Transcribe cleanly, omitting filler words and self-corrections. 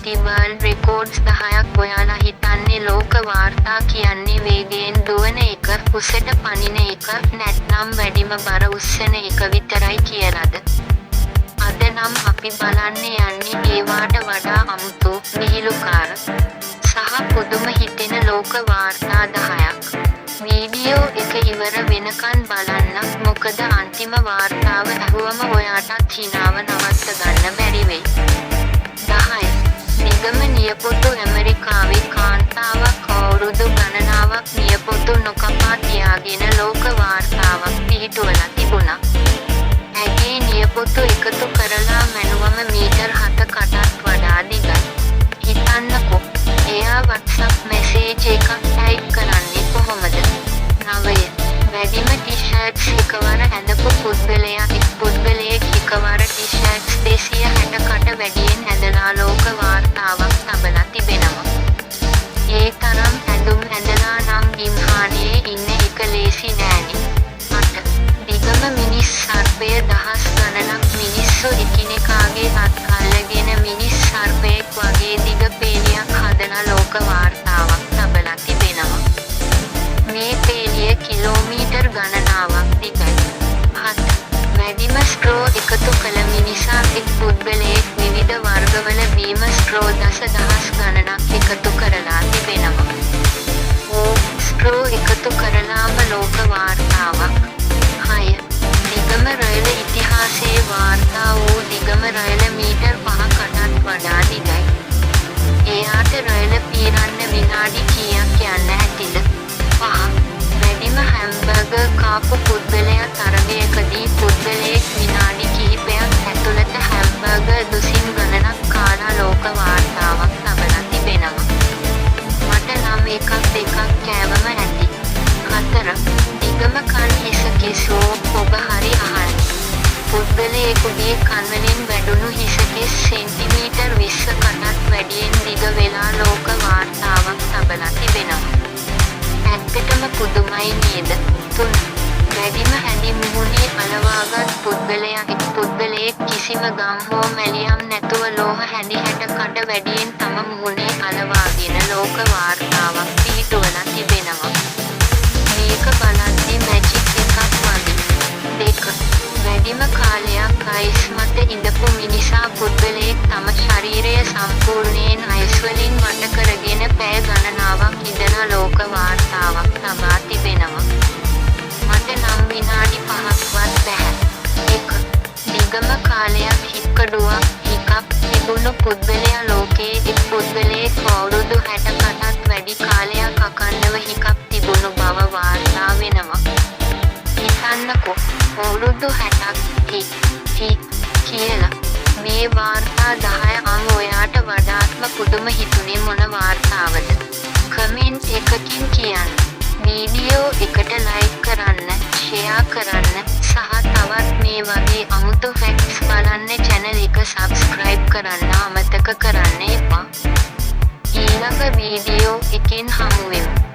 නැති world records 10ක් ඔයාලා හිතන්නේ ලෝක වාර්තා කියන්නේ වේගයෙන් දුවන එක, උසට පනින එක, නැත්නම් වැඩිම බර උස්සන එක විතරයි කියලාද? අද නම් අපි බලන්න යන්නේ ඒවාට වඩා අමුතු, විහිළුකාර සහ පුදුම හිතෙන ලෝක වාර්තා 10ක්. වීඩියෝ එක ඉවර වෙනකන් බලන්න, මොකද අන්තිම වාර්තාව ඇහුවම ඔයාටත් හිනාව නවත්ත ගන්න බැරි වෙයි. 10. නිගම නියපොතු ඇමරිකාවේ කාන්තාවක් අවුරුදු ගණනාවක් නියපොතු නොකපා තියාගෙන ලෝක වාර්තාවක් පිහිටුවලා තිබුණා. ඇගේ නියපොතු එකතු කරලා මැනුවම මීටර් 7කටත් වඩා දිගයි. හිතන්නකෝ, එයා WhatsApp මැසේජ් එකක් ටයිප් කරන්නේ කොහොමද? 9. වැඩිම ටී-ෂර්ට්ස් එකවර ඇඳපු පුද්ගලයෙක් එකවර ටී-ෂර්ට්ස් 260කට වැඩියෙන් ඇඳලා ලෝක වාර්තාවක් තබලා තිබෙනවා. ඒ තරම් ඇඳුම් ඇඳලා නම් ගිම්හානයේ ඉන්න එක ලේසි නෑනේ. 8. දිගම මිනිස් සර්පය දහස් ගණනක් මිනිස්සු එකිනෙකාගේ අත් අල්ලගෙන මිනිස් සර්පයෙක් වගේ දිග පේලියක් හදලා ලෝක වාර්තාවක් තබලා තිබෙනවා. මේ පේලිය කිලෝමීටර් ගණනාවක් දිගයි. 7. වැඩිම ස්ට්‍රෝ එකතු කළ මිනිසා එක් පුද්ගලයෙක් විවිධ වර්ගවල බීම ස්ට්‍රෝ දසදහස් ගණනක් එකතු කරලා තිබෙනවා. ස්ට්‍රෝ එකතු කරලාම ලෝක වාර්තාවක්. 6. දිගම රැළ ඉතිහාසයේ වාර්තා වූ දිගම රැළ මීටර් 5කටත් වඩා දිගයි. එයාට රැළ පීරන්න විනාඩි කීයක් යන්න ඇතිද? 5. වැඩිම හැම්බර්ගර් කාපු පුද්ගලයා තරගයකදී පුද්ගලයෙක් විනාඩි කිහිපයක් ඇතුළත හැම්බර්ගර් දුසින් ගණනක් කාලා ලෝක වාර්තාවක් තබලා තිබෙනවා. මට නම් එකක් දෙකක් කෑවම ඇති. 4. දිගම කන් හිස කෙසෝ ඔබ හරි අහන්න. පුද්ගලයෙකුගේ කන්වලින් වැඩුණු හිස කෙස් සෙන්ටිමීටර් 20කටත් වැඩියෙන් දිග වෙලා ලෝක වාර්තාවක් තබලා තිබෙනවා. ඇත්තටම පුදුමයි නේද? 3. වැඩිම හැඳි මුහුණේ අලවාගත් පුද්ගලයෙක් කිසිම ගම් හෝ මැලියම් නැතුව ලෝහ හැඳි 60කට වැඩියෙන් තම මුහුණේ අලවාගෙන ලෝක වාර්තාවක් පිහිටුවලා තිබෙනවා. මේක බලද්දි මැජික් එකක් වගේ. 2. වැඩිම කාලයක් අයිස් මත ඉඳපු මිනිසා පුද්ගලයෙක් තම ශරීරය සම්පූර්ණයෙන් අයිස් වලින් වට කරගෙන පැය ගණනාවක් ඉඳන ලෝක වාර්තාවක් තබා තිබෙනවා. මට නම් විනාඩි 5ක්වත් බැහැ. 1. දිගම කාලයක් හික්කඩුවක් හිකප් තිබුණු පුද්ගලයා ලෝකයේ එක් පුද්ගලයෙක් අවුරුදු 60කටත් වැඩි කාලයක් අඛණ්ඩව හිකප් තිබුණු බව වාර්තා වෙනවා. හිතන්නකෝ, අවුරුදු 60ක් කියලා. මේ වාර්තා 10 ඔයාට වඩාත්ම පුදුම හිතුනේ මොන වාර්තාවද? කමෙන්ට් එකකින් කියන්න. වීඩියෝ එකට ලයික් කරන්න, ෂෙයා කරන්න සහ තවත් මේ වගේ අමුතු ෆැක්ට්ස් බලන්න channel එක subscribe කරන්න අමතක කරන්න එපා. ඊළඟ වීඩියෝ එකෙන් හමු වෙමු.